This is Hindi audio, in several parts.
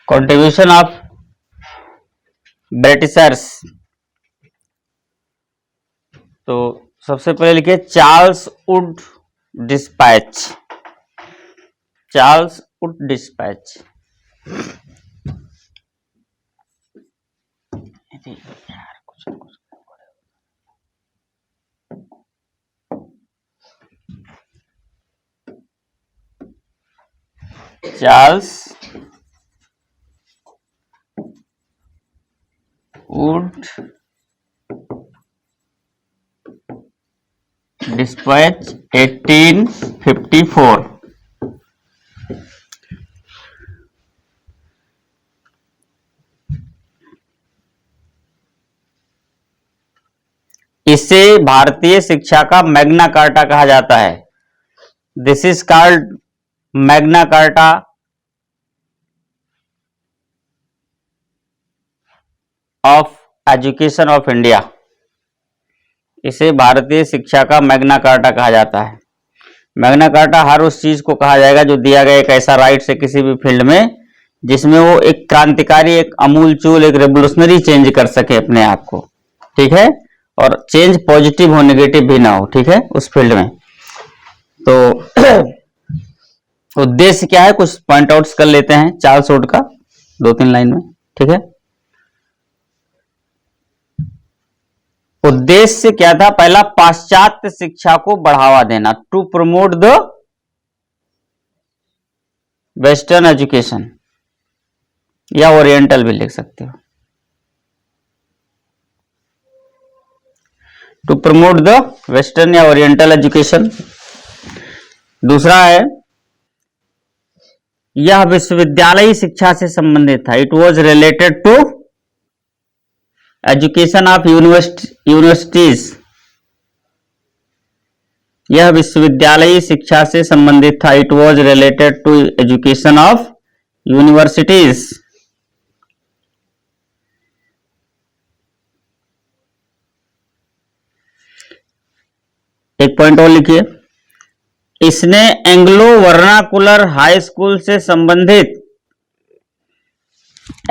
Contribution of Britishers. तो सबसे पहले लिखिए Charles Wood dispatch. Charles Wood dispatch. Charles Wood dispatch 1854। इसे भारतीय शिक्षा का मैग्ना कार्टा कहा जाता है। This is called Magna carta of education of India. इसे भारतीय शिक्षा का मैग्ना कार्टा कहा जाता है। मैग्ना कार्टा हर उस चीज को कहा जाएगा जो दिया गया एक ऐसा राइट है किसी भी फील्ड में जिसमें वो एक क्रांतिकारी, एक अमूलचूल, एक रेवोल्यूशनरी चेंज कर सके अपने आप को, ठीक है, और चेंज पॉजिटिव हो, नेगेटिव भी ना हो, ठीक है, उस फील्ड में। तो उद्देश्य क्या है, कुछ पॉइंट आउट्स कर लेते हैं चार्ल्स वुड का 2-3 लाइन में, ठीक है। उद्देश्य क्या था, पहला पाश्चात्य शिक्षा को बढ़ावा देना, to promote the western education, या ओरिएंटल भी लिख सकते हो, टू प्रमोट द वेस्टर्न या ओरिएंटल एजुकेशन। दूसरा है यह विश्वविद्यालयी शिक्षा से संबंधित था, it was related to education of universities. यह विश्वविद्यालयी शिक्षा से संबंधित था, it was related to education of universities. एक पॉइंट और लिखिए, इसने एंग्लो वर्नाकुलर हाई स्कूल से संबंधित,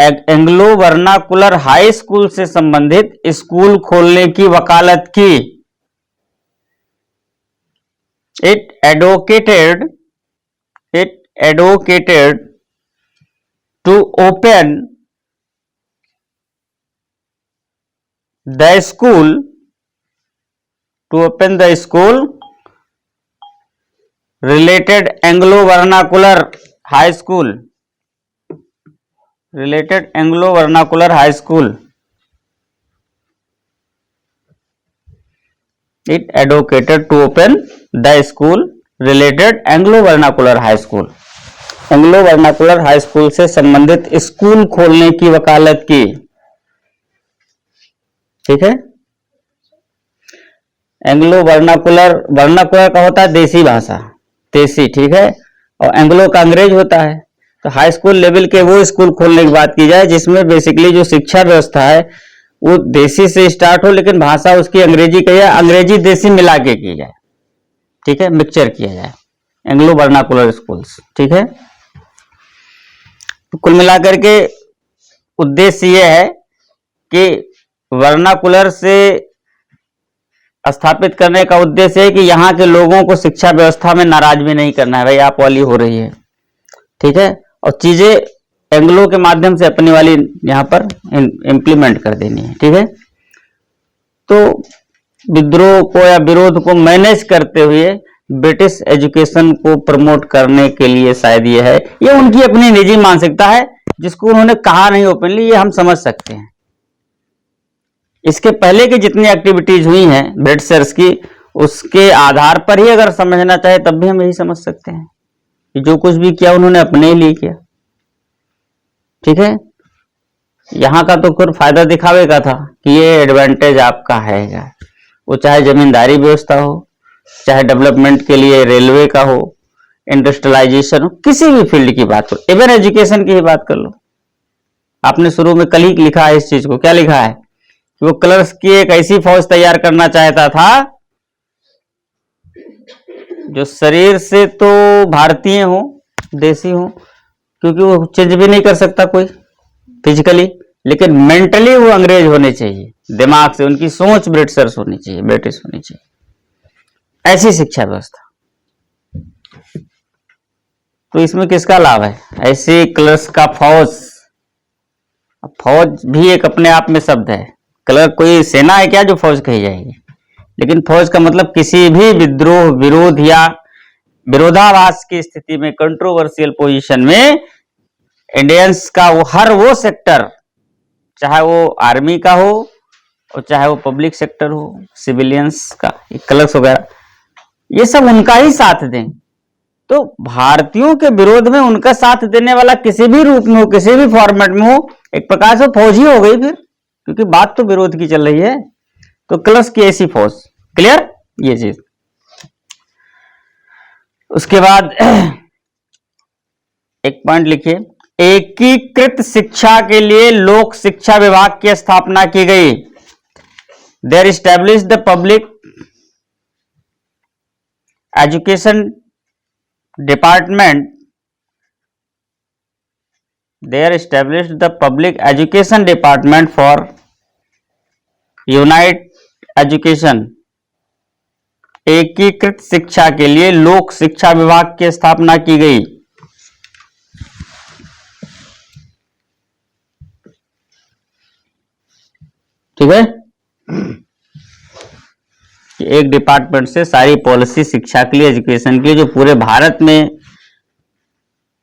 एंग्लो वर्नाकुलर हाई स्कूल से संबंधित स्कूल खोलने की वकालत की। It advocated to open the school, related Anglo vernacular high school, related Anglo vernacular high school. It advocated to open the school related Anglo vernacular high school. Anglo vernacular high school से संबंधित स्कूल खोलने की वकालत की, ठीक है। एंग्लो वर्नाकुलर, वर्नाकुलर का होता है देसी भाषा, देसी, ठीक है, और एंग्लो का अंग्रेज होता है। तो हाई स्कूल लेवल के वो स्कूल खोलने की बात की जाए जिसमें बेसिकली जो शिक्षा व्यवस्था है वो देसी से स्टार्ट हो लेकिन भाषा उसकी अंग्रेजी की जाए, अंग्रेजी देसी मिला के की जाए, ठीक है, मिक्सचर किया जाए, एंग्लो वर्नाकुलर स्कूल्स, ठीक है। तो कुल मिलाकर के उद्देश्य ये है कि वर्नाकुलर से स्थापित करने का उद्देश्य है कि यहाँ के लोगों को शिक्षा व्यवस्था में नाराज भी नहीं करना है, भाई आप वाली हो रही है, ठीक है, और चीजें एंग्लो के माध्यम से अपनी वाली यहाँ पर इम्प्लीमेंट कर देनी है, ठीक है। तो विद्रोह को या विरोध को मैनेज करते हुए ब्रिटिश एजुकेशन को प्रमोट करने के लिए शायद ये उनकी अपनी निजी मानसिकता है जिसको उन्होंने कहा नहीं ओपनली, ये हम समझ सकते हैं। इसके पहले की जितनी एक्टिविटीज हुई हैं ब्रिटिशर्स की, उसके आधार पर ही अगर समझना चाहे तब भी हम यही समझ सकते हैं कि जो कुछ भी किया उन्होंने अपने लिए किया, ठीक है। यहाँ का तो फिर फायदा दिखावे का था कि ये एडवांटेज आपका है, वो चाहे जमींदारी व्यवस्था हो, चाहे डेवलपमेंट के लिए रेलवे का हो, इंडस्ट्रियलाइजेशन हो, किसी भी फील्ड की बात करो, इवन एजुकेशन की ही बात कर लो। आपने शुरू में कल ही लिखा है इस चीज को, क्या लिखा है कि वो कलर्स की एक ऐसी फौज तैयार करना चाहता था जो शरीर से तो भारतीय हो, देसी हो, क्योंकि वो चेंज भी नहीं कर सकता कोई फिजिकली, लेकिन मेंटली वो अंग्रेज होने चाहिए, दिमाग से उनकी सोच ब्रिटिशर्स होनी चाहिए, ब्रिटिश होनी चाहिए। ऐसी शिक्षा व्यवस्था। तो इसमें किसका लाभ है? ऐसे क्लर्क्स का फौज। फौज भी एक अपने आप में शब्द है। क्लर्क कोई सेना है क्या जो फौज कही जाएगी? लेकिन फौज का मतलब किसी भी विद्रोह, विरोध या विरोधाभास की स्थिति में, कंट्रोवर्शियल पोजीशन में इंडियंस का हर वो सेक्टर, चाहे वो आर्मी का हो और चाहे वो पब्लिक सेक्टर हो, सिविलियंस का, क्लर्क्स वगैरह, ये सब उनका ही साथ दें। तो भारतीयों के विरोध में उनका साथ देने वाला किसी भी रूप में हो, किसी भी फॉर्मेट में हो, एक प्रकार से फौज ही हो गई फिर, क्योंकि बात तो विरोध की चल रही है। तो क्लर्क्स की ऐसी फौज। क्लियर ये चीज। उसके बाद एक पॉइंट लिखिए, एकीकृत शिक्षा के लिए लोक शिक्षा विभाग की स्थापना की गई। There established the public education department, there established the public education department for unite education. एकीकृत शिक्षा के लिए लोक शिक्षा विभाग की स्थापना की गई। ठीक है, एक डिपार्टमेंट से सारी पॉलिसी शिक्षा के लिए, एजुकेशन के लिए, जो पूरे भारत में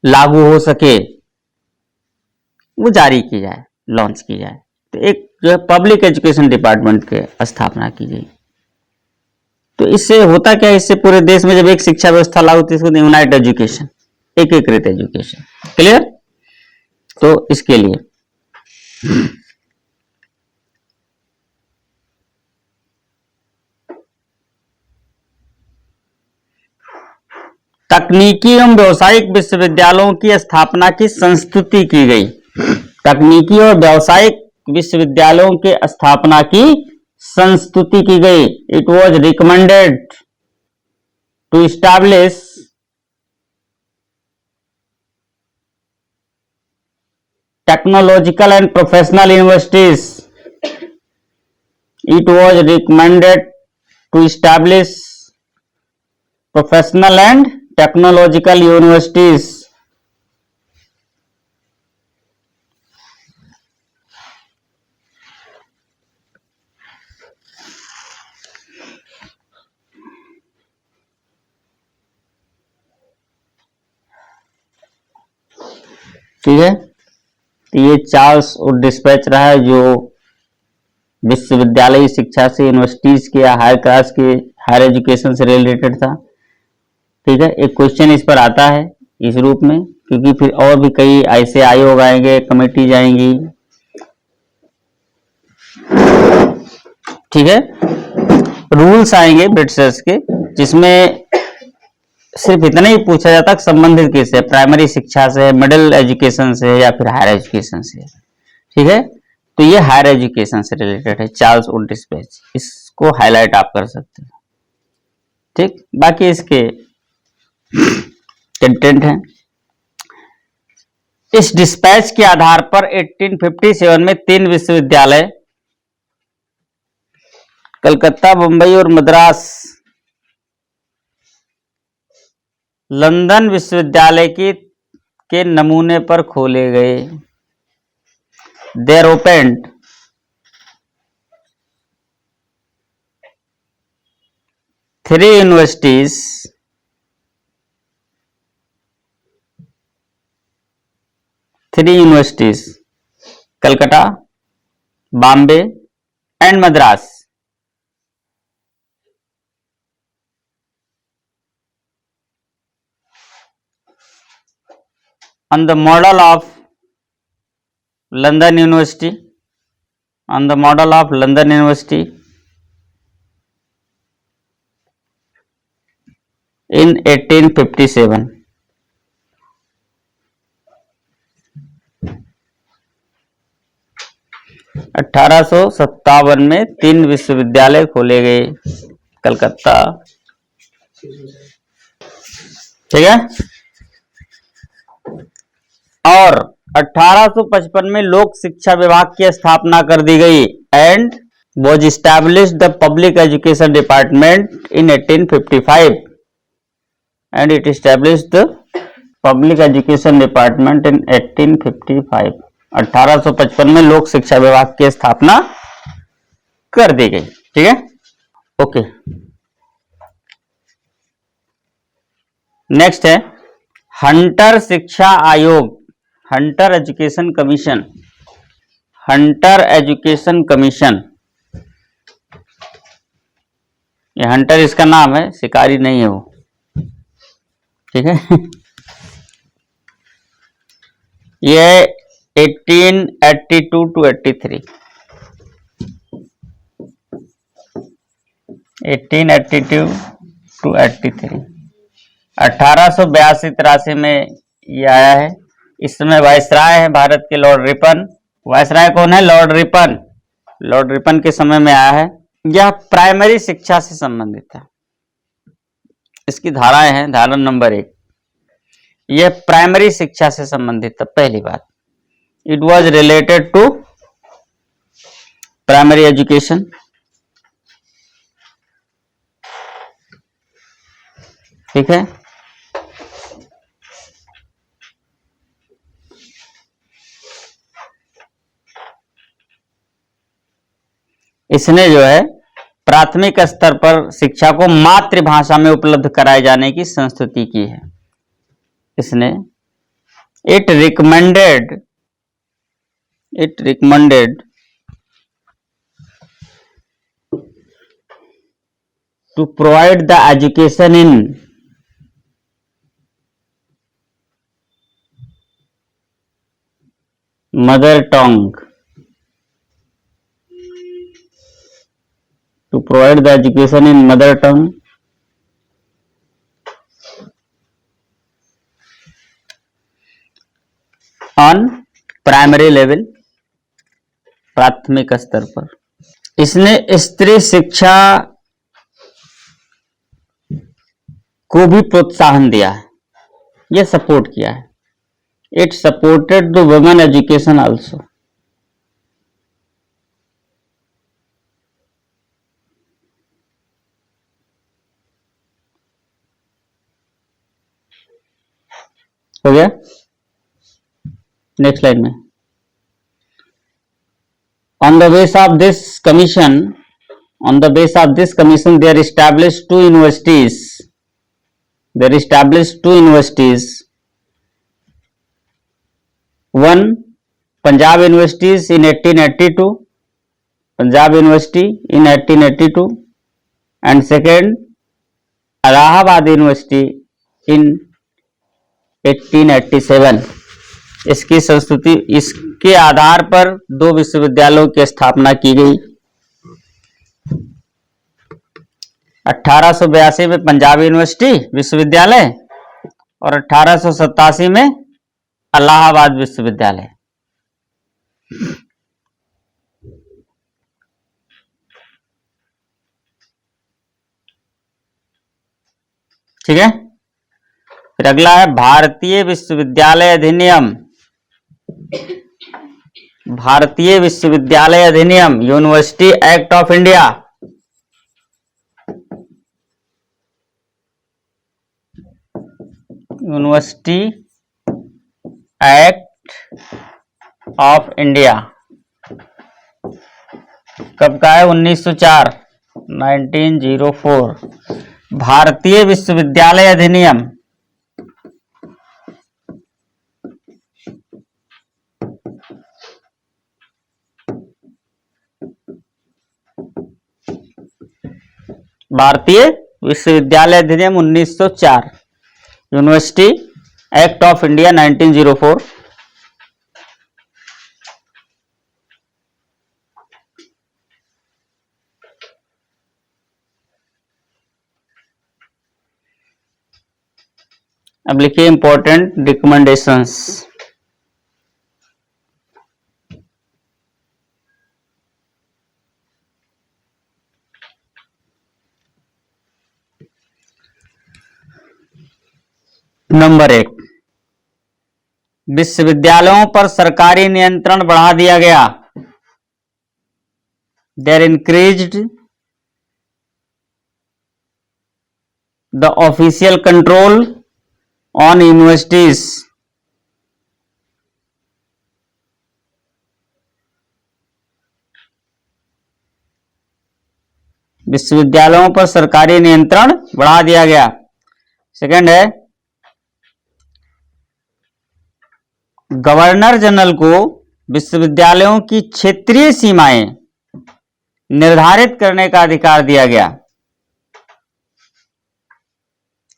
लागू हो सके, वो जारी की जाए, लॉन्च की जाए। तो एक जो है पब्लिक एजुकेशन डिपार्टमेंट की स्थापना की गई। तो इससे होता क्या है, इससे पूरे देश में जब एक शिक्षा व्यवस्था लागू होती है, इसको यूनाइट एजुकेशन, एकीकृत एजुकेशन। क्लियर? तो इसके लिए तकनीकी एवं व्यावसायिक विश्वविद्यालयों की स्थापना की संस्तुति की गई। तकनीकी और व्यावसायिक विश्वविद्यालयों के स्थापना की संस्तुति की गई। It was recommended to establish technological and professional universities. It was recommended to establish professional and technological universities. ठीक है, तो ये चार्ल्स वुड डिस्पैच रहा है जो विश्वविद्यालय शिक्षा से, यूनिवर्सिटीज के या हायर क्लास के, हायर एजुकेशन से रिलेटेड था। ठीक है, एक क्वेश्चन इस पर आता है इस रूप में, क्योंकि फिर और भी कई ऐसे आयोग आएंगे, कमेटी जाएंगी। ठीक है, रूल्स आएंगे ब्रिटिशर्स के, जिसमें सिर्फ इतना ही पूछा जाता कि संबंधित किससे, प्राइमरी शिक्षा से, मिडिल एजुकेशन से, या फिर हायर एजुकेशन से। ठीक है, तो ये हायर एजुकेशन से रिलेटेड है, चार्ल्स वुड डिस्पैच, इसको हाईलाइट आप कर सकते हो। ठीक, बाकी इसके कंटेंट है। इस डिस्पैच के आधार पर 1857 में 3 विश्वविद्यालय, कलकत्ता, मुंबई और मद्रास, लंदन विश्वविद्यालय के नमूने पर खोले गए। There opened 3 universities Calcutta, Bombay and Madras. On the model of London University, in 1857। 1857 में 3 विश्वविद्यालय खोले गए, कलकत्ता। ठीक है, और 1855 में लोक शिक्षा विभाग की स्थापना कर दी गई and was established the public education department in 1855 and it established the public education department in 1855। 1855 में लोक शिक्षा विभाग की स्थापना कर दी गई। ठीक है, ओके। नेक्स्ट है हंटर शिक्षा आयोग, Hunter education commission, Hunter education commission. ये हंटर इसका नाम है, शिकारी नहीं है वो। ठीक है ये 1882 टू 83, 1882 टू 83, 1882-83 में ये आया है। इस समय वायसराय है भारत के लॉर्ड रिपन। वायसराय कौन है? Lord Ripon. लॉर्ड रिपन के समय में आया है। यह प्राइमरी शिक्षा से संबंधित है। इसकी धाराएं हैं, धारा नंबर 1, यह प्राइमरी शिक्षा से संबंधित है। पहली बात, it was related to primary education. ठीक है, इसने जो है प्राथमिक स्तर पर शिक्षा को मातृभाषा में उपलब्ध कराए जाने की संस्तुति की है। इसने it recommended to provide the education in mother tongue, to provide the education in mother tongue on primary level, प्राथमिक स्तर पर। इसने स्त्री शिक्षा को भी प्रोत्साहन दिया है, यह सपोर्ट किया है। It supported the women education also. हो गया, नेक्स्ट लाइन में। On the base of this commission, on the base of this commission they are established two universities, one Punjab universities in 1882, Punjab University in 1882 and second Allahabad University in 1887। इसकी संस्तुति, इसके आधार पर दो विश्वविद्यालयों की स्थापना की गई। 1882 में पंजाब यूनिवर्सिटी विश्वविद्यालय और 1887 में इलाहाबाद विश्वविद्यालय। ठीक है, फिर अगला है भारतीय विश्वविद्यालय अधिनियम। भारतीय विश्वविद्यालय अधिनियम, university act of India. University act of India कब का है? 1904, 1904। भारतीय विश्वविद्यालय अधिनियम भारतीय विश्वविद्यालय अधिनियम 1904, यूनिवर्सिटी एक्ट ऑफ इंडिया 1904। अब लिखिए इंपॉर्टेंट रिकमेंडेशंस। नंबर 1, विश्वविद्यालयों पर सरकारी नियंत्रण बढ़ा दिया गया। There increased the official control on universities. विश्वविद्यालयों पर सरकारी नियंत्रण बढ़ा दिया गया। सेकंड है, गवर्नर जनरल को विश्वविद्यालयों की क्षेत्रीय सीमाएं निर्धारित करने का अधिकार दिया गया।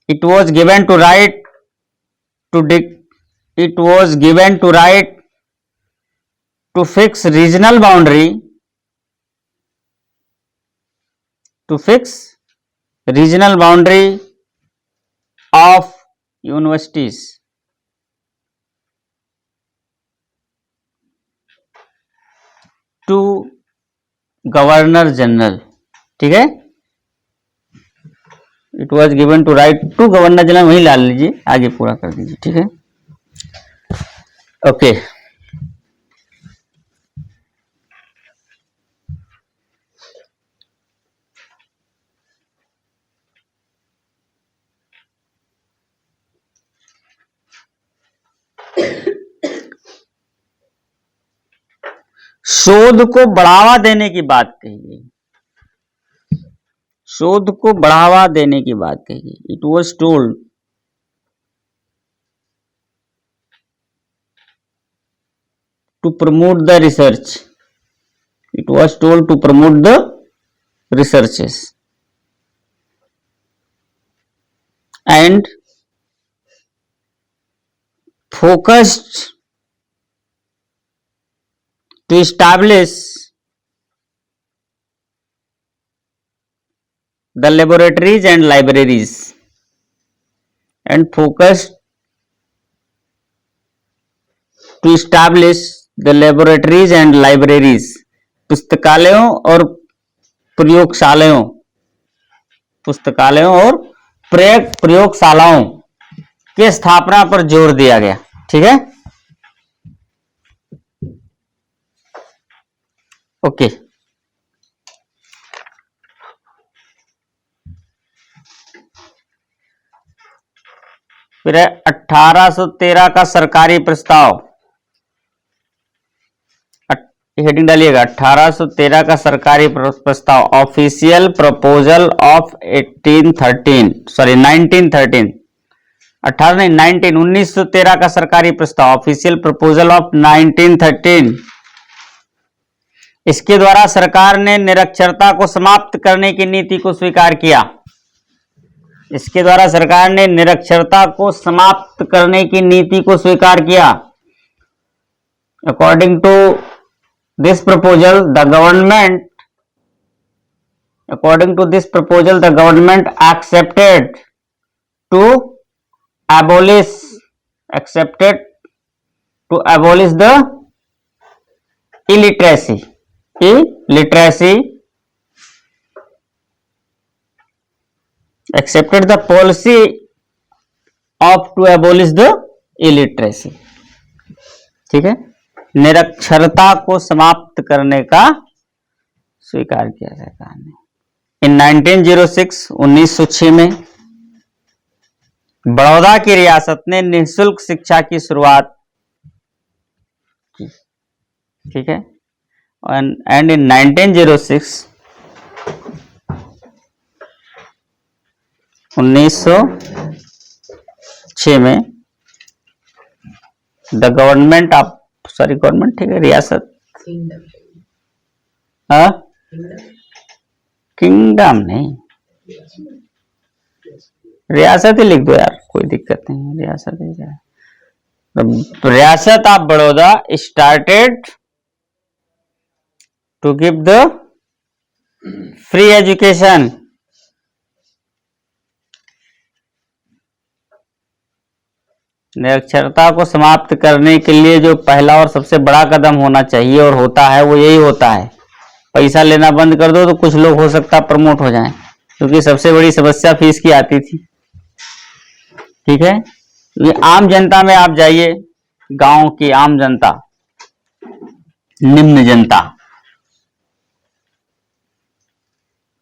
It was given to right to fix regional boundary of universities. To governor general, ठीक है। It was given to right to governor general, वही डाल लीजिए, आगे पूरा कर दीजिए, ठीक है। ओके, शोध को बढ़ावा देने की बात कही गई। शोध को बढ़ावा देने की बात कही गई। It was told to promote the research. It was told to promote the researches and focused to establish the laboratories and libraries and focused to establish the laboratories and libraries। पुस्तकालयों और प्रयोगशालाओं के स्थापना पर जोर दिया गया, ठीक है। ओके, फिर 1813 का सरकारी प्रस्ताव। हेडिंग डालिएगा, 1813 का सरकारी प्रस्ताव, ऑफिशियल प्रपोजल ऑफ 1913 1913 का सरकारी प्रस्ताव, ऑफिशियल प्रपोजल ऑफ 1913। इसके द्वारा सरकार ने निरक्षरता को समाप्त करने की नीति को स्वीकार किया। इसके द्वारा सरकार ने निरक्षरता को समाप्त करने की नीति को स्वीकार किया। According to this proposal the government accepted to abolish the illiteracy accepted the policy of to abolish the illiteracy, ठीक है। निरक्षरता को समाप्त करने का स्वीकार किया सरकार ने। इन 1906 में बड़ौदा की रियासत ने निःशुल्क शिक्षा की शुरुआत की, ठीक है। एंड इन 1906 में द गवर्नमेंट ठीक है, रियासत, किंगडम नहीं, रियासत ही लिख दो यार, कोई दिक्कत नहीं है, रियासत ही है। रियासत of Baroda started to give the free education. निरक्षरता को समाप्त करने के लिए जो पहला और सबसे बड़ा कदम होना चाहिए और होता है वो यही होता है। पैसा लेना बंद कर दो तो कुछ लोग हो सकता प्रमोट हो जाएं, क्योंकि सबसे बड़ी समस्या फीस की आती थी, ठीक है। ये आम जनता में आप जाइए, गांव की आम जनता, निम्न जनता,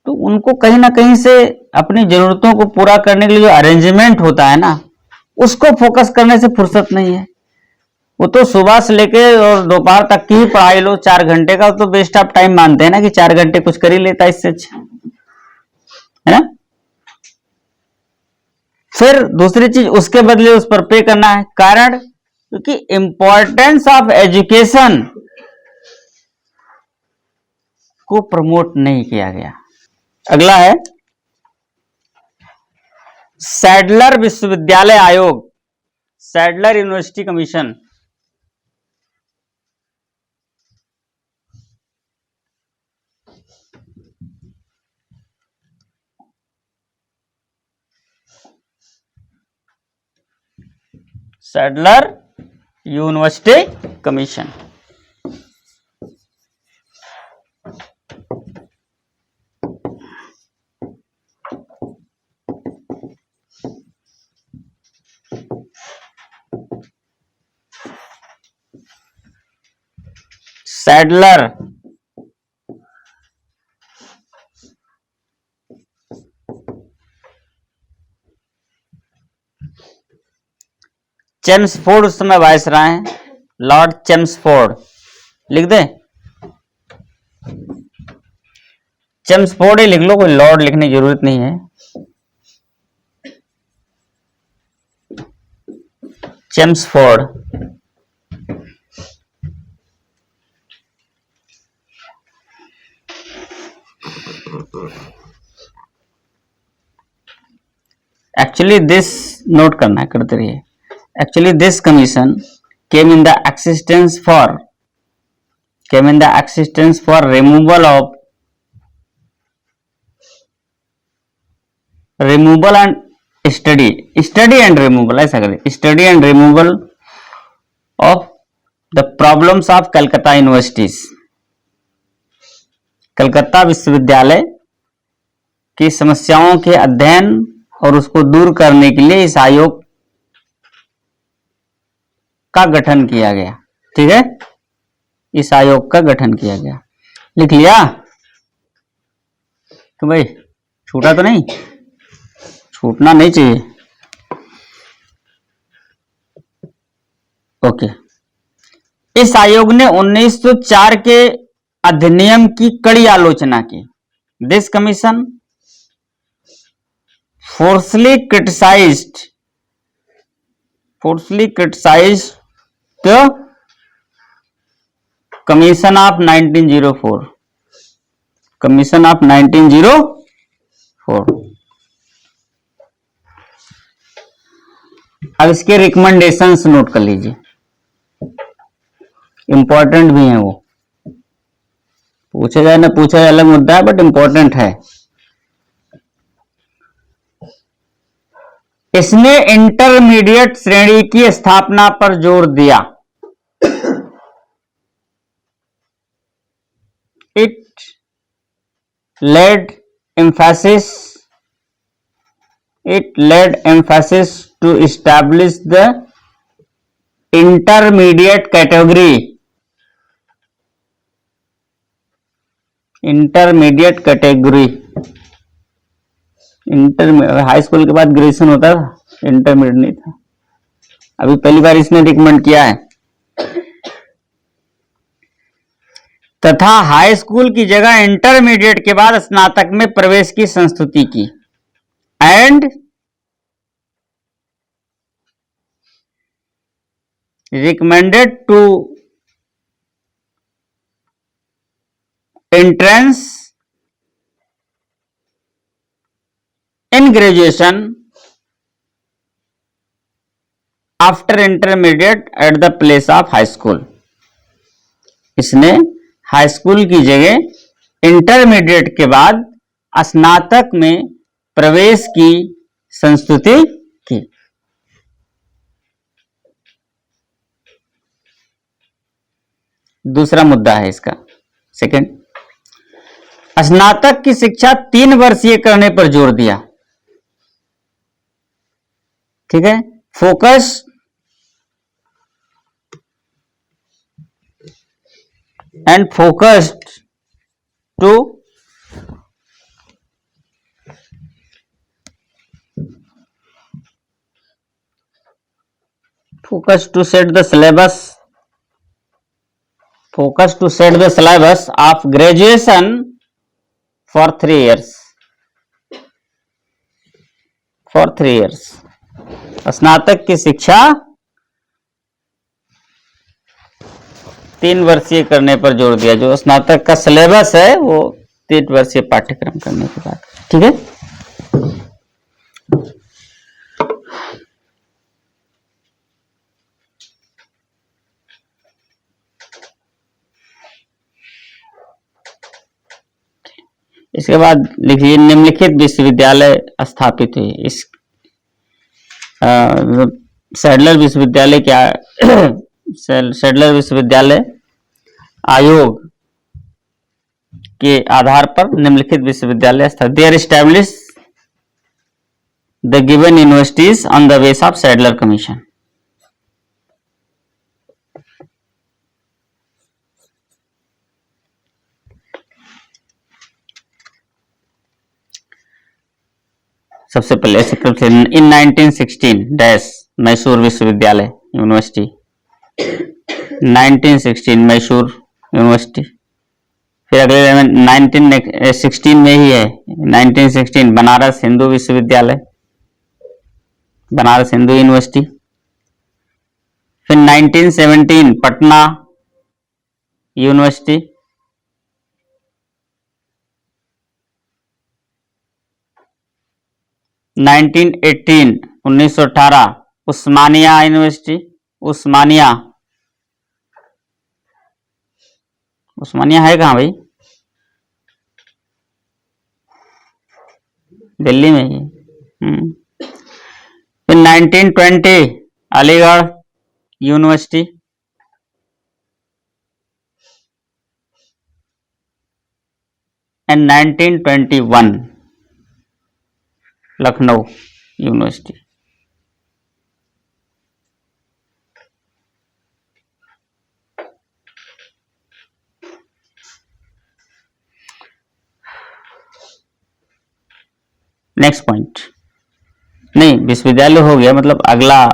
तो उनको कहीं ना कहीं से अपनी जरूरतों को पूरा करने के लिए जो अरेंजमेंट होता है ना, उसको फोकस करने से फुर्सत नहीं है। वो तो सुबह से लेके और दोपहर तक की ही पढ़ाई लो, 4 घंटे का तो वेस्ट ऑफ टाइम मानते हैं ना, कि 4 घंटे कुछ कर ही लेता, इससे अच्छा है ना। फिर दूसरी चीज, उसके बदले उस पर पे करना है। कारण, क्योंकि इंपॉर्टेंस ऑफ एजुकेशन को प्रमोट नहीं किया गया। अगला है सैडलर विश्वविद्यालय आयोग, Sadler university commission. Sadler university commission. Sadler Chelmsford उस समय वायसराय हैं, लॉर्ड चेम्सफोर्ड, लिख दे चेम्सफोर्ड ही लिख लो, कोई लॉर्ड लिखने की जरूरत नहीं है। चेम्सफोर्ड एक्चुअली दिस, नोट करना है, करते रहिए। Actually this commission came in the existence for removal and study and removal, ऐसा करें, study and removal of the problems of Calcutta universities, Calcutta विश्वविद्यालय की समस्याओं के अध्ययन और उसको दूर करने के लिए इस आयोग का गठन किया गया। ठीक है, इस आयोग का गठन किया गया। लिख लिया कि भाई छूटा तो नहीं, छूटना नहीं चाहिए। ओके, इस आयोग ने 1904 के अधिनियम की कड़ी आलोचना की। This commission forcefully criticized the Commission of 1904, Commission of 1904। अब इसके रिकमेंडेशंस नोट कर लीजिए, इंपॉर्टेंट भी हैं वो, पूछा जाए ना पूछा जाए अलग मुद्दा है, बट इंपॉर्टेंट है। इसने इंटरमीडिएट श्रेणी की स्थापना पर जोर दिया। It laid emphasis to establish the intermediate category, high school के बाद ग्रेजुएशन होता था, इंटरमीडिएट नहीं था। अभी पहली बार इसने रिकमेंड किया है। तथा हाई स्कूल की जगह इंटरमीडिएट के बाद स्नातक में प्रवेश की संस्तुति की। And recommended to entrance in graduation after intermediate at the place of high school. इसने हाई स्कूल की जगह इंटरमीडिएट के बाद स्नातक में प्रवेश की संस्तुति की। दूसरा मुद्दा है इसका, सेकंड, स्नातक की शिक्षा 3 वर्षीय करने पर जोर दिया। ठीक है, focus and to set the syllabus of graduation for 3 years. स्नातक की शिक्षा 3 वर्षीय करने पर जोर दिया। जो स्नातक का सिलेबस है वो 3 वर्षीय पाठ्यक्रम करने के बाद, ठीक है। इसके बाद लिखिए निम्नलिखित विश्वविद्यालय स्थापित हुए। इस सैडलर विश्वविद्यालय क्या सैडलर विश्वविद्यालय आयोग के आधार पर निम्नलिखित विश्वविद्यालय स्थापित। They are establish the given universities on the base of Sadler commission. सबसे पहले इन 1916 डैश मैसूर विश्वविद्यालय यूनिवर्सिटी, 1916 मैसूर यूनिवर्सिटी। फिर अगले 1916 में ही है 1916 बनारस हिंदू विश्वविद्यालय, बनारस हिंदू यूनिवर्सिटी। फिर 1917 पटना यूनिवर्सिटी, नाइनटीन 1918 उस्मानिया यूनिवर्सिटी। उस्मानिया है कहाँ भाई? दिल्ली में ही। फिर 1920 Aligarh university. And 1921 Lucknow university. Next point, नहीं विश्वविद्यालय हो गया, मतलब अगला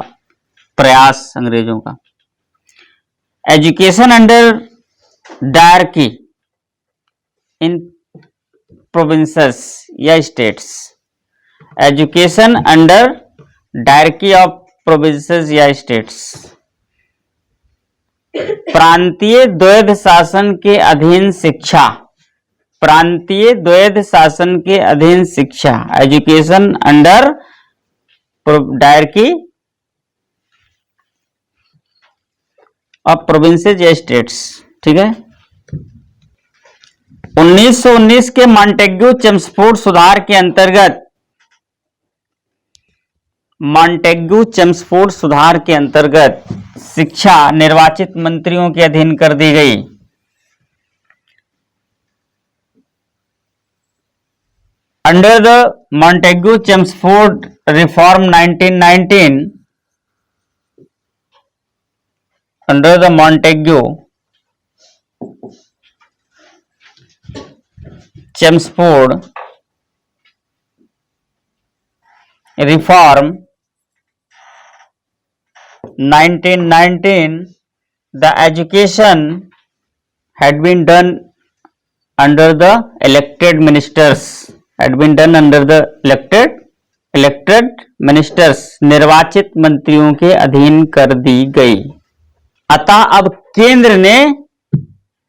प्रयास अंग्रेजों का। एजुकेशन अंडर डायरकी इन प्रोविंसेस या states. Education under dyarchy of provinces या स्टेट्स। प्रांतीय द्वैध शासन के अधीन शिक्षा, प्रांतीय द्वैध शासन के अधीन शिक्षा। Education under dyarchy of provinces या स्टेट्स, ठीक है। 1919 के मॉन्टेग्यू चेम्सफोर्ड सुधार के अंतर्गत, मॉन्टेग्यू चेम्सफोर्ड सुधार के अंतर्गत शिक्षा निर्वाचित मंत्रियों के अधीन कर दी गई। Under the Montagu Chelmsford reform 1919, under the Montagu Chelmsford reform 1919, the education had been done under the elected ministers, had been done under the elected ministers, निर्वाचित मंत्रियों के अधीन कर दी गई। अतः अब केंद्र ने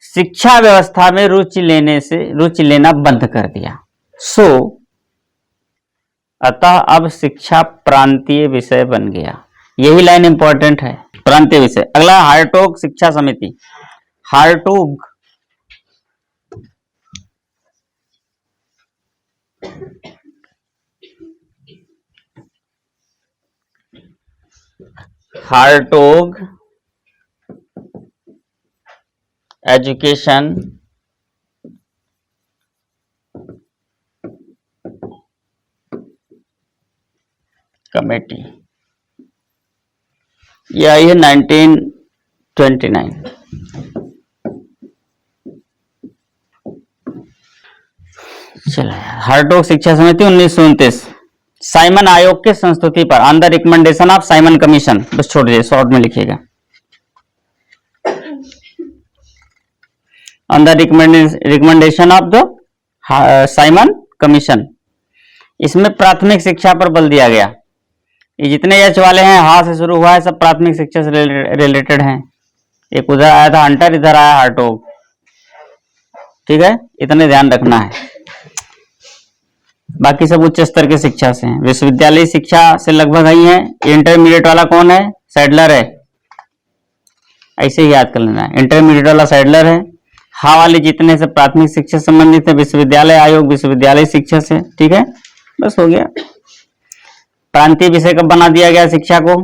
शिक्षा व्यवस्था में रुचि लेना बंद कर दिया। अतः अब शिक्षा प्रांतीय विषय बन गया। यही लाइन इंपॉर्टेंट है, प्रांतीय विषय। अगला हार्टोग शिक्षा समिति। हार्टोग एजुकेशन कमेटी, यह आई है 1929। चलो यार, हार्टोग शिक्षा समिति 1929 साइमन आयोग के संस्तुति पर on the recommendation of Simon commission, बस छोड़ दीजिए, शॉर्ट में लिखिएगा, on the recommendation of the Simon commission. इसमें प्राथमिक शिक्षा पर बल दिया गया। ये जितने एच वाले हैं, हा से शुरू हुआ है, सब प्राथमिक शिक्षा से रिलेटेड हैं। एक उधर आया था हंटर, इधर आया हार्टोग, ठीक है, इतने ध्यान रखना है। बाकी सब उच्च स्तर के शिक्षा से हैं। विश्वविद्यालय शिक्षा से लगभग ही है। इंटरमीडिएट वाला कौन है? सैडलर है, ऐसे ही याद कर लेना है, इंटरमीडिएट वाला सैडलर है। हा वाले जितने से प्राथमिक शिक्षा से संबंधित है, विश्वविद्यालय आयोग विश्वविद्यालय शिक्षा से, ठीक है, बस हो गया। प्रांतीय विषय कब बना दिया गया शिक्षा को?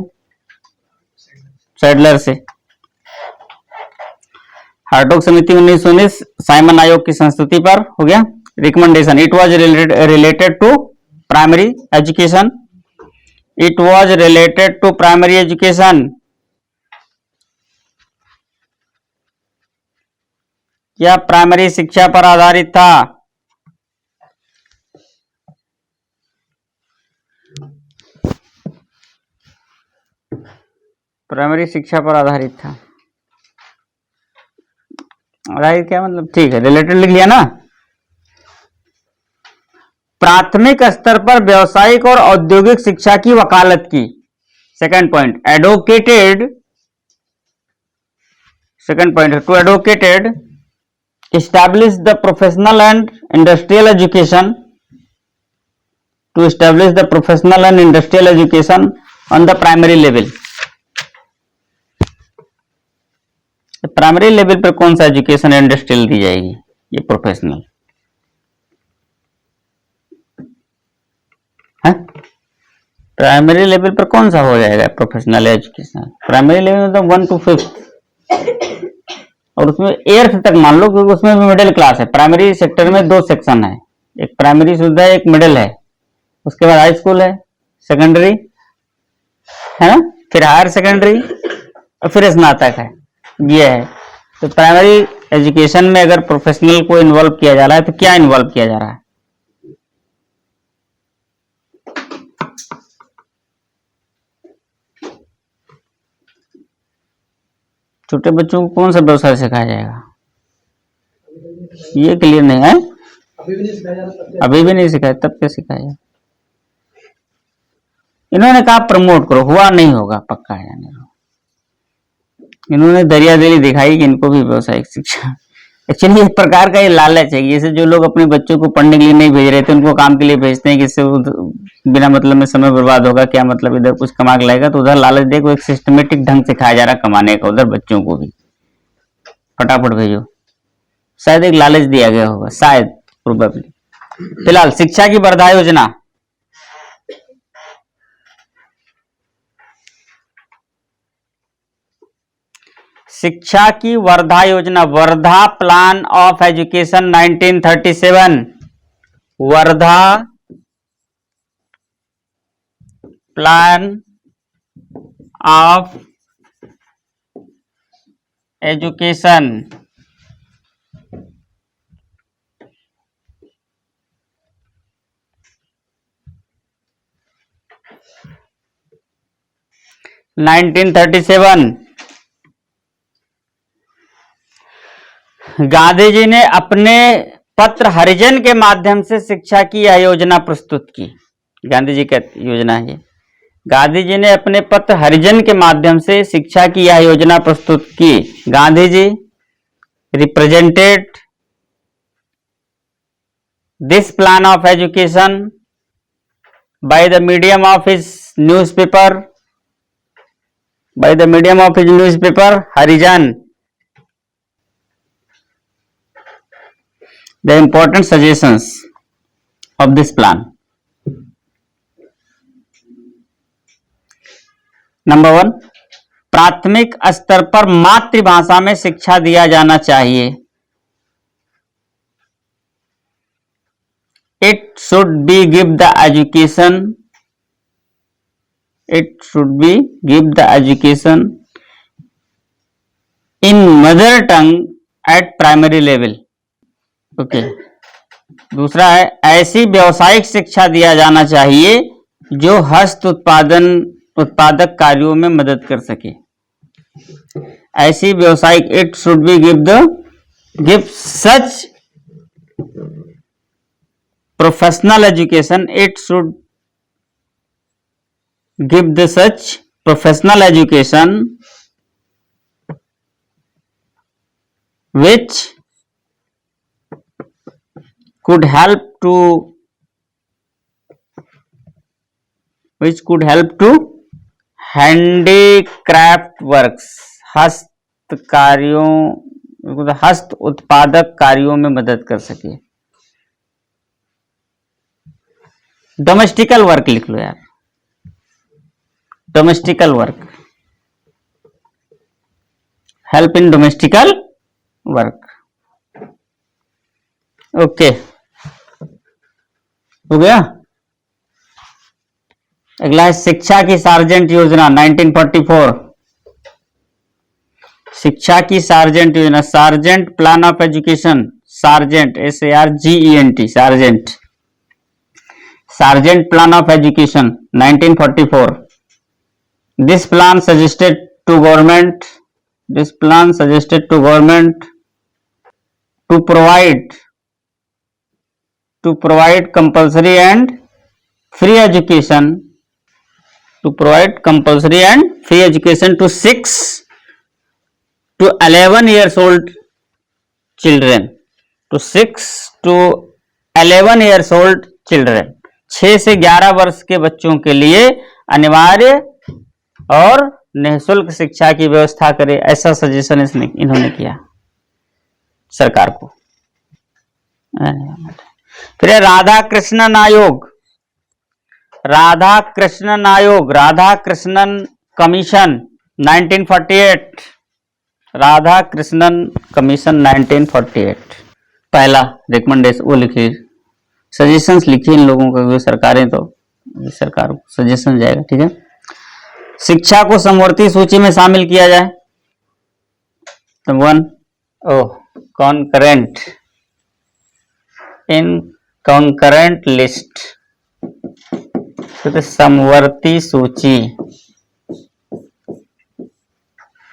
सैडलर से। हार्टोग समिति 1919 साइमन आयोग की संस्तुति पर हो गया। Recommendation, it was related to primary education, it was related to primary education. क्या प्राइमरी शिक्षा पर आधारित था? प्राइमरी शिक्षा पर आधारित था। आधारित क्या मतलब? ठीक है, रिलेटेड लिख लिया ना। प्राथमिक स्तर पर व्यावसायिक और औद्योगिक शिक्षा की वकालत की। Second point, advocated, second point, to advocated establish the professional and industrial education, to establish the professional and industrial education on the primary level। Primary level पर कौन सा एजुकेशन इंडस्ट्रियल दी जाएगी? ये प्रोफेशनल है। प्राइमरी लेवल पर कौन सा हो जाएगा प्रोफेशनल एजुकेशन? प्राइमरी लेवल मतलब 1 to 5 और उसमें 8th तक मान लो, क्योंकि उसमें भी मिडिल क्लास है। प्राइमरी सेक्टर में 2 सेक्शन है, एक प्राइमरी सुविधा है, एक मिडिल है, उसके बाद हाई स्कूल है, सेकेंडरी है ना, फिर हायर सेकेंडरी और फिर स्नातक है, ये है। तो प्राइमरी एजुकेशन में अगर प्रोफेशनल को इन्वॉल्व किया जा रहा है तो क्या इन्वॉल्व किया जा रहा है? छोटे बच्चों को कौन सा व्यवसाय सिखाया जाएगा? ये क्लियर नहीं है, अभी भी नहीं सिखाया, तब क्या सिखाया जाए? इन्होंने कहा प्रमोट करो, हुआ नहीं होगा, पक्का है जाने दो। इन्होंने दरियादिली दिखाई कि इनको भी व्यवसायिक शिक्षा। एक्चुअली एक प्रकार का ये लालच है, जैसे जो लोग अपने बच्चों को पढ़ने के लिए नहीं भेज रहे थे, उनको काम के लिए भेजते हैं कि इससे बिना मतलब में समय बर्बाद होगा, क्या मतलब इधर कुछ कमा के लाएगा, तो उधर लालच देखो, एक सिस्टमेटिक ढंग सिखाया जा रहा कमाने का, उधर बच्चों को भी फटाफट भेजो। शायद एक लालच दिया गया होगा, शायद, प्रोबेबली। फिलहाल शिक्षा की वर्धा योजना, शिक्षा की वर्धा योजना, Wardha plan of education 1937, Wardha plan of education 1937। Gandhi ji ने अपने पत्र हरिजन के माध्यम से शिक्षा की यह योजना प्रस्तुत की। गांधी जी का योजना है। गांधी जी ने अपने पत्र हरिजन के माध्यम से शिक्षा की यह योजना प्रस्तुत की। Gandhi ji represented this plan of education by the medium of his newspaper, by the medium of his newspaper Harijan. The important suggestions of this plan. Number 1, प्राथमिक स्तर पर मातृभाषा में शिक्षा दिया जाना चाहिए। It should be give the education. It should be give the education in mother tongue at primary level. Okay दूसरा है ऐसी व्यावसायिक शिक्षा दिया जाना चाहिए जो हस्त उत्पादक कार्यों में मदद कर सके। ऐसी व्यावसायिक, it should be give such professional education, it should give the such professional education which could help to handicraft works, हस्त उत्पादक कार्यों में मदद कर सके। डोमेस्टिकल वर्क लिख लो यार, domestic work, help in domestic work. Okay, हो गया। अगला है शिक्षा की सार्जेंट योजना 1944। शिक्षा की सार्जेंट योजना, Sargent plan of education, Sargent SARGENT, Sargent, Sargent plan of education 1944। This plan suggested to government to provide compulsory and free education to 6 to 11 years old children, to 6 to 11 years old children, 6 से 11 वर्ष के बच्चों के लिए अनिवार्य और निःशुल्क शिक्षा की व्यवस्था करे, ऐसा सजेशन इन्होंने किया सरकार को। फिर राधा कृष्णन आयोग, राधा कृष्णन कमीशन 1948, राधा कृष्णन कमीशन 1948। पहला रिकमेंडेशन वो लिखिए, सजेशंस लिखिए इन लोगों का, सरकारें तो सरकार को सजेशन जाएगा, ठीक है। शिक्षा को समवर्ती सूची में शामिल किया जाए, तो 1 कॉन्करेंट, इन कॉन्करेंट लिस्ट, तो समवर्ती सूची,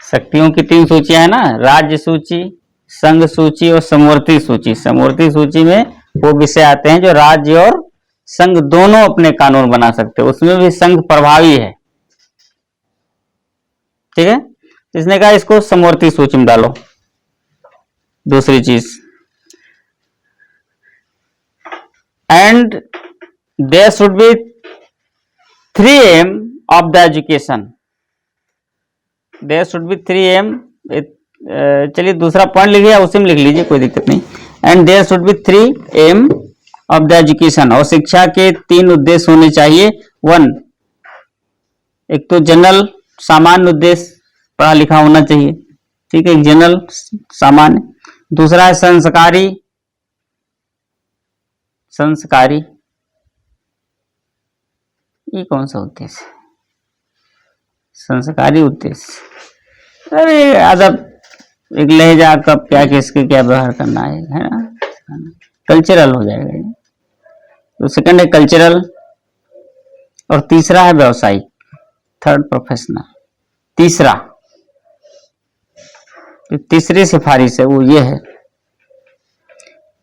शक्तियों की 3 सूचियां है ना, राज्य सूची, संघ सूची और समवर्ती सूची। समवर्ती सूची में वो विषय आते हैं जो राज्य और संघ दोनों अपने कानून बना सकते हैं, उसमें भी संघ प्रभावी है, ठीक है। इसने कहा इसको समवर्ती सूची में डालो। दूसरी चीज, and there should be 3 M of the education, there should be 3 M, चलिए दूसरा पॉइंट लिख लिया, उसी में लिख लीजिए, कोई दिक्कत नहीं। And there should be 3 M of the education, और शिक्षा के 3 उद्देश्य होने चाहिए। 1, एक तो जनरल सामान्य उद्देश्य पढ़ा लिखा होना चाहिए, ठीक है, जनरल सामान्य। दूसरा है संस्कारी, ये कौन सा उद्देश्य, संस्कारी उद्देश्य, अरे अदब, एक लहजा कब क्या किसके क्या व्यवहार करना है ना, कल्चरल हो जाएगा। तो सेकंड है कल्चरल, और तीसरा है व्यवसायिक, 3rd प्रोफेशनल। तीसरी सिफारिश है वो ये है,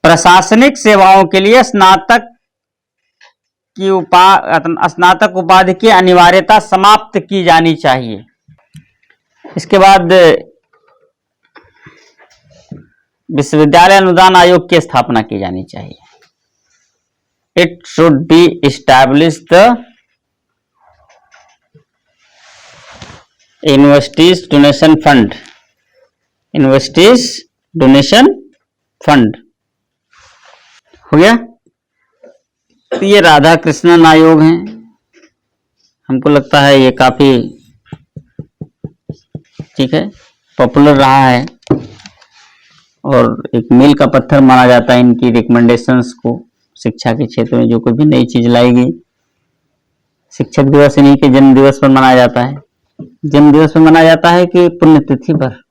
प्रशासनिक सेवाओं के लिए स्नातक उपाधि की अनिवार्यता समाप्त की जानी चाहिए। इसके बाद विश्वविद्यालय अनुदान आयोग की स्थापना की जानी चाहिए। It should be establish the universities donation fund, universities donation fund हो गया। तो ये राधा कृष्णन आयोग हैं, हमको लगता है ये काफी ठीक है, पॉपुलर रहा है और एक मील का पत्थर माना जाता है इनकी रिकमेंडेशंस को। शिक्षा के क्षेत्र में जो कोई भी नई चीज लाई गई, शिक्षक दिवस इन्हीं के जन्म दिवस पर मनाया जाता है। जन्म दिवस पर मनाया जाता है कि पुण्यतिथि पर?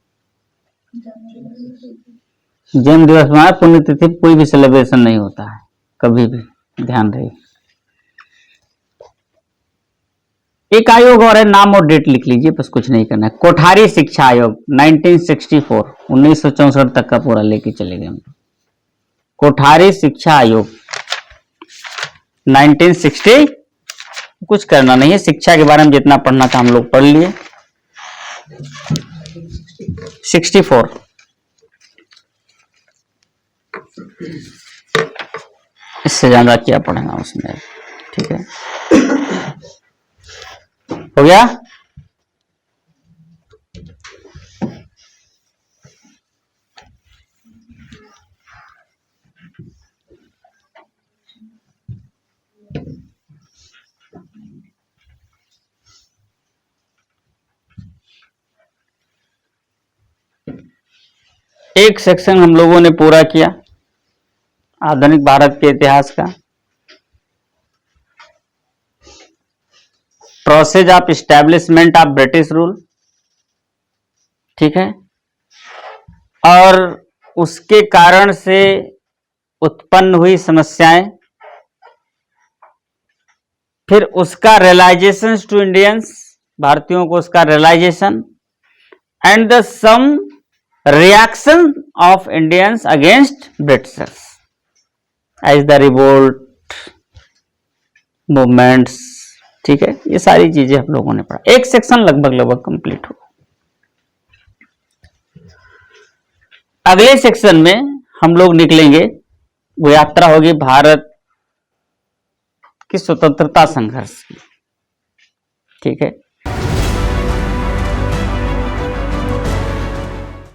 जन्म दिवस में पुण्यतिथि कोई भी सेलिब्रेशन नहीं होता है, कभी भी, ध्यान रहे। एक आयोग और है, नाम और डेट लिख लीजिए, बस कुछ नहीं करना है। कोठारी शिक्षा आयोग 1964, 1964 तक का पूरा लेके चले गए हम। कोठारी शिक्षा आयोग 1960, कुछ करना नहीं है, शिक्षा के बारे में जितना पढ़ना था हम लोग पढ़ लिए। 64, इससे ज्यादा क्या पढ़ना उसमें, ठीक है, हो गया। एक सेक्शन हम लोगों ने पूरा किया आधुनिक भारत के इतिहास का। Process of establishment of British rule, ठीक है, और उसके कारण से उत्पन्न हुई समस्याएं, फिर उसका रियलाइजेशन टू इंडियंस, भारतीयों को उसका realization, and the some reaction of Indians against Britishers as the revolt movements, ठीक है, ये सारी चीजें हम लोगों ने पढ़ा। एक सेक्शन लगभग कंप्लीट हो। अगले सेक्शन में हम लोग निकलेंगे, वो यात्रा होगी भारत की स्वतंत्रता संघर्ष की, ठीक है।